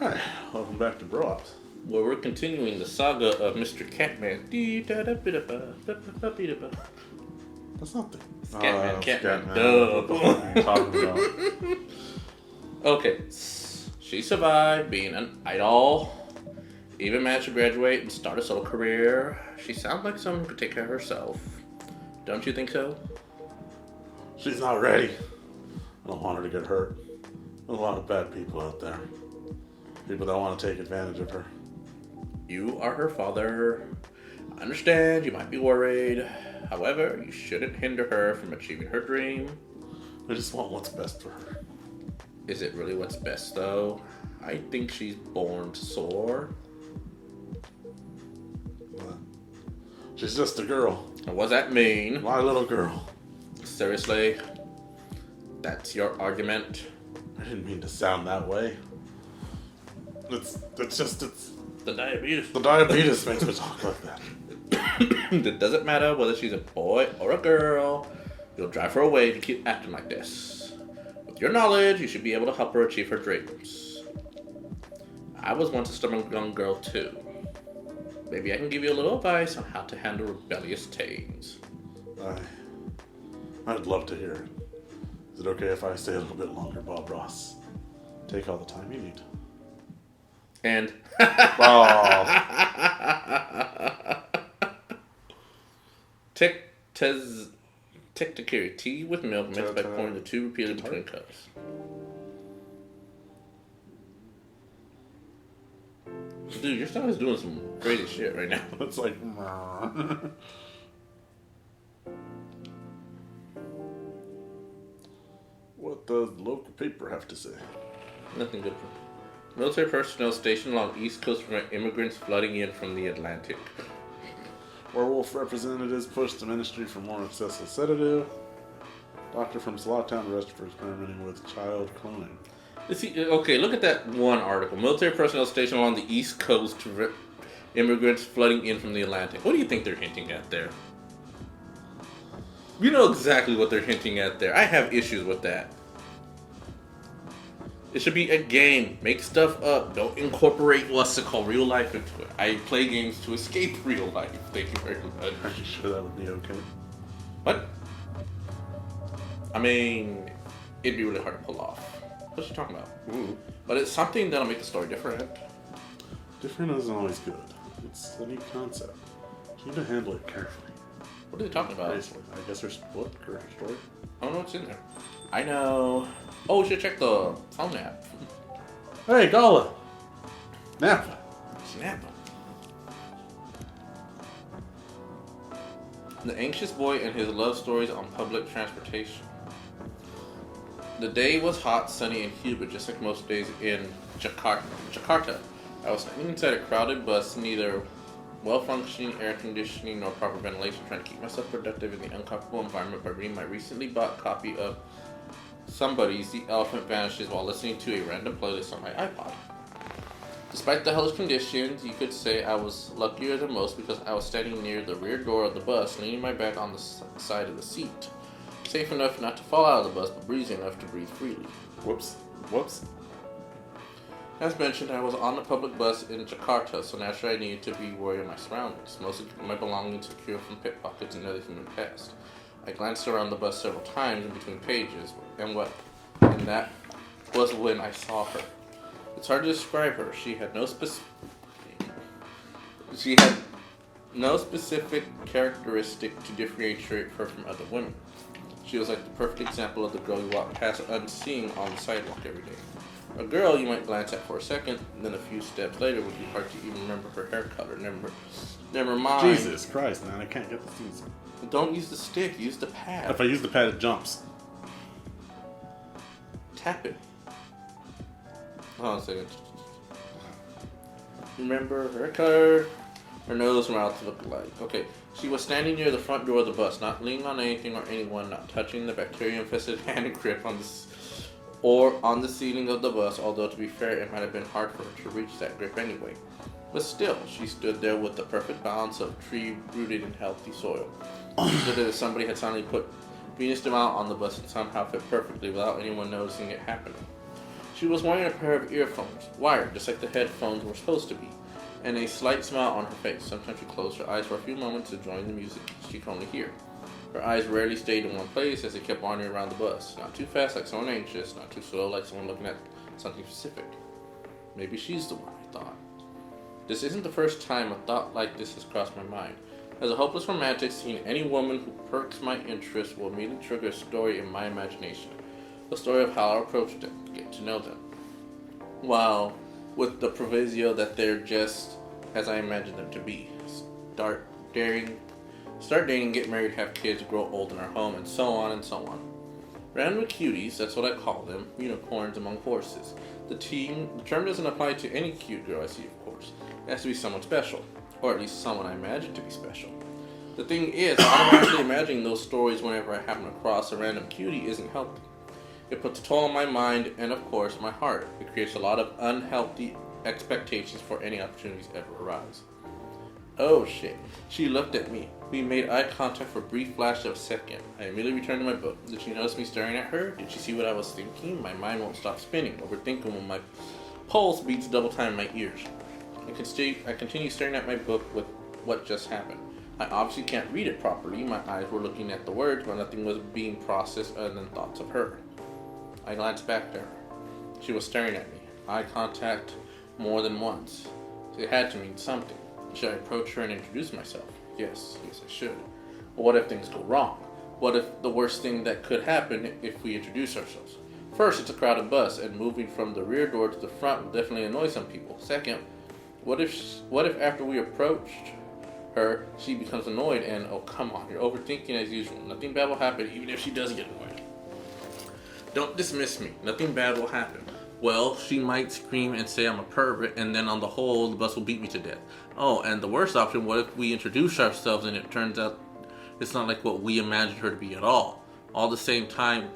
Hi, welcome back to Bro Ops. Where we're continuing the saga of Mr. Catman. That's not the... Catman. What the fuck are you talking about? Okay, she survived being an idol, even managed to graduate and start a solo career. She sounds like someone who could take care of herself. Don't you think so? She's not ready. I don't want her to get hurt. There's a lot of bad people out there. People that want to take advantage of her. You are her father. I understand you might be worried. However, you shouldn't hinder her from achieving her dream. I just want what's best for her. Is it really what's best, though? I think she's born to soar. She's just a girl. And what does that mean? My little girl. Seriously? That's your argument? I didn't mean to sound that way. It's The diabetes. the diabetes makes me talk like that. It doesn't matter whether she's a boy or a girl. You'll drive her away if you keep acting like this. With your knowledge, you should be able to help her achieve her dreams. I was once a stubborn young girl too. Maybe I can give you a little advice on how to handle rebellious teens. I'd love to hear it. Is it okay if I stay a little bit longer, Bob Ross? Take all the time you need. And Tic-tac-carry tea with milk mixed by pouring the two repeatedly between cups. Dude, your stomach is doing some crazy shit right now. It's like... What does the local paper have to say? Nothing good for military personnel stationed along East Coast prevent immigrants flooding in from the Atlantic. Werewolf representatives push the ministry for more excessive sedative. Doctor from Slaughtown arrested for experimenting with child cloning. Okay, look at that one article. Military personnel stationed along the East Coast to prevent immigrants flooding in from the Atlantic. What do you think they're hinting at there? You know exactly what they're hinting at there. I have issues with that. It should be a game. Make stuff up. Don't incorporate what's it called real life into it. I play games to escape real life. Thank you very much. Are you sure that would be okay? What? I mean, it'd be really hard to pull off. What you talking about? Ooh. But it's something that'll make the story different. Different isn't always good. It's a neat concept. You need to handle it carefully. What are they talking about? Basically, I guess there's book or story. I don't know what's in there. I know. Oh, we should check the phone app. Hey, Gala! Napa! Snappa. The anxious boy and his love stories on public transportation. The day was hot, sunny, and humid, just like most days in Jakarta. I was standing inside a crowded bus, neither well-functioning air conditioning nor proper ventilation, trying to keep myself productive in the uncomfortable environment by reading my recently bought copy of Somebody's The Elephant Vanishes while listening to a random playlist on my iPod. Despite the hellish conditions, you could say I was luckier than most because I was standing near the rear door of the bus, leaning my back on the side of the seat. Safe enough not to fall out of the bus, but breezy enough to breathe freely. Whoops. As mentioned, I was on the public bus in Jakarta, so naturally I needed to be wary of my surroundings, mostly to keep my belongings secure from pickpockets and other human pests. I glanced around the bus several times in between pages, and that was when I saw her. It's hard to describe her. She had no specific characteristic to differentiate her from other women. She was like the perfect example of the girl you walk past unseeing on the sidewalk every day. A girl you might glance at for a second, and then a few steps later would be hard to even remember her hair color. Never mind. Jesus Christ, man, I can't get the scenes. Don't use the stick, use the pad. If I use the pad, it jumps. Tap it. Hold on a second. Remember her color, her nose and mouth look alike. Okay, she was standing near the front door of the bus, not leaning on anything or anyone, not touching the bacteria-infested hand grip on the ceiling of the bus, although to be fair, it might have been hard for her to reach that grip anyway. But still, she stood there with the perfect balance of tree rooted in healthy soil. She stood as if somebody had suddenly put Venus de Milo on the bus and somehow fit perfectly without anyone noticing it happening. She was wearing a pair of earphones, wired just like the headphones were supposed to be, and a slight smile on her face. Sometimes she closed her eyes for a few moments to join the music she could only hear. Her eyes rarely stayed in one place as they kept wandering around the bus. Not too fast like someone anxious, not too slow like someone looking at something specific. Maybe she's the one, I thought. This isn't the first time a thought like this has crossed my mind. As a hopeless romantic, seeing any woman who perks my interest will immediately trigger a story in my imagination. A story of how I approached them, get to know them. While with the proviso that they're just as I imagined them to be. Start dating, get married, have kids, grow old in our home, and so on and so on. Random cuties, that's what I call them, unicorns among horses. The term doesn't apply to any cute girl I see, of course. It has to be someone special, or at least someone I imagine to be special. The thing is, automatically imagining those stories whenever I happen across a random cutie isn't healthy. It puts a toll on my mind and, of course, my heart. It creates a lot of unhealthy expectations for any opportunities ever arise. Oh shit. She looked at me. We made eye contact for a brief flash of a second. I immediately returned to my book. Did she notice me staring at her? Did she see what I was thinking? My mind won't stop spinning, overthinking when my pulse beats double time in my ears. I continue staring at my book with what just happened. I obviously can't read it properly. My eyes were looking at the words, but nothing was being processed other than thoughts of her. I glanced back at her. She was staring at me. Eye contact more than once. It had to mean something. Should I approach her and introduce myself? Yes, I should. But what if things go wrong? What if the worst thing that could happen if we introduce ourselves? First, it's a crowded bus, and moving from the rear door to the front will definitely annoy some people. Second, what if after we approached her, she becomes annoyed and, oh come on, you're overthinking as usual. Nothing bad will happen even if she does get annoyed. Don't dismiss me. Nothing bad will happen. Well, she might scream and say I'm a pervert, and then on the whole, the bus will beat me to death. Oh, and the worst option, what if we introduce ourselves and it turns out it's not like what we imagined her to be at all? All the time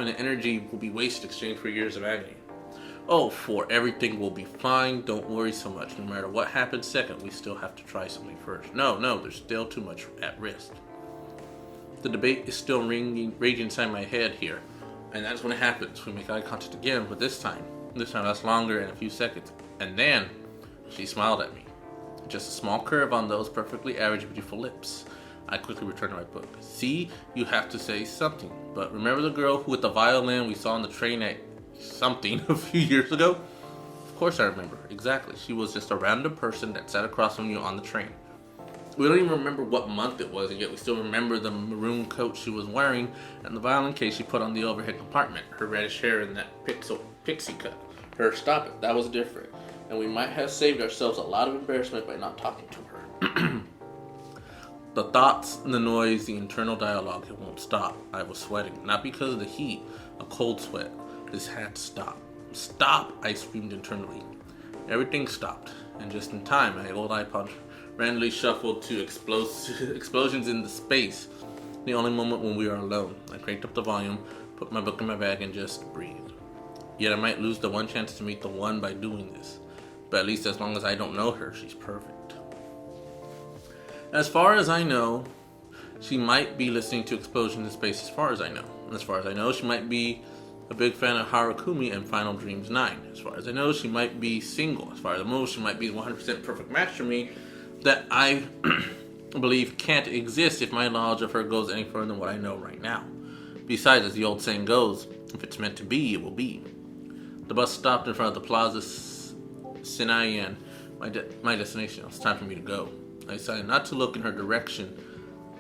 and the energy will be wasted in exchange for years of agony. Oh, for everything will be fine. Don't worry so much. No matter what happens second, we still have to try something first. No, there's still too much at risk. The debate is still raging inside my head here. And that's when it happens. We make eye contact again, but this time lasts longer in a few seconds. And then she smiled at me. Just a small curve on those perfectly average beautiful lips. I quickly returned to my book. See, you have to say something. But remember the girl with the violin we saw on the train at something a few years ago? Of course I remember. Exactly. She was just a random person that sat across from you on the train. We don't even remember what month it was, and yet we still remember the maroon coat she was wearing and the violin case she put on the overhead compartment, her reddish hair in that pixie cut. Her stop it, that was different. And we might have saved ourselves a lot of embarrassment by not talking to her. The thoughts, the noise, the internal dialogue, it won't stop. I was sweating, not because of the heat, a cold sweat. This had to stop. Stop, I screamed internally. Everything stopped, and just in time, my old iPod randomly shuffled to explosions in the space. The only moment when we were alone. I cranked up the volume, put my book in my bag, and just breathed. Yet I might lose the one chance to meet the one by doing this. But at least as long as I don't know her, she's perfect. As far as I know, she might be listening to Explosion in Space as far as I know. As far as I know, she might be a big fan of Harakumi and Final Dreams 9. As far as I know, she might be single. As far as I know, she might be 100% perfect match for me that I believe can't exist if my knowledge of her goes any further than what I know right now. Besides, as the old saying goes, if it's meant to be, it will be. The bus stopped in front of the Plaza Sinayan, my destination. It was time for me to go. I decided not to look in her direction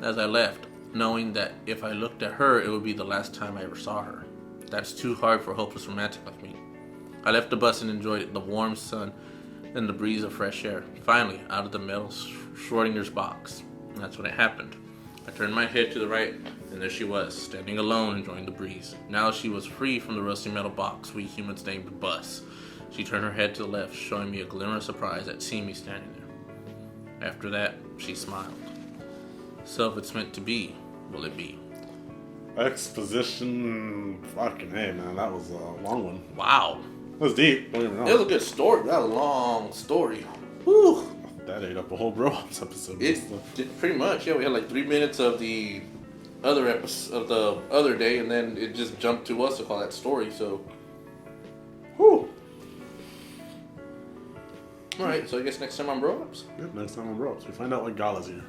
as I left, knowing that if I looked at her, it would be the last time I ever saw her. That's too hard for a hopeless romantic like me. I left the bus and enjoyed it, the warm sun and the breeze of fresh air. Finally, out of the metal Schrodinger's box. And that's when it happened. I turned my head to the right, and there she was, standing alone, enjoying the breeze. Now she was free from the rusty metal box we humans named Bus. She turned her head to the left, showing me a glimmer of surprise at seeing me standing there. After that, she smiled. So if it's meant to be, will it be? Exposition. Fucking hey, man. That was a long one. Wow. That was deep. Don't get me wrong. It was a good story. That was a long story. Whew. That ate up a whole Bro-Ops episode. It did pretty much. Yeah, we had like 3 minutes of the other episode of the other day, and then it just jumped to us to call that story. So, Whew. Alright, so I guess next time on Bro Ups. Yep, next time on Ropes. We find out what Gala's here.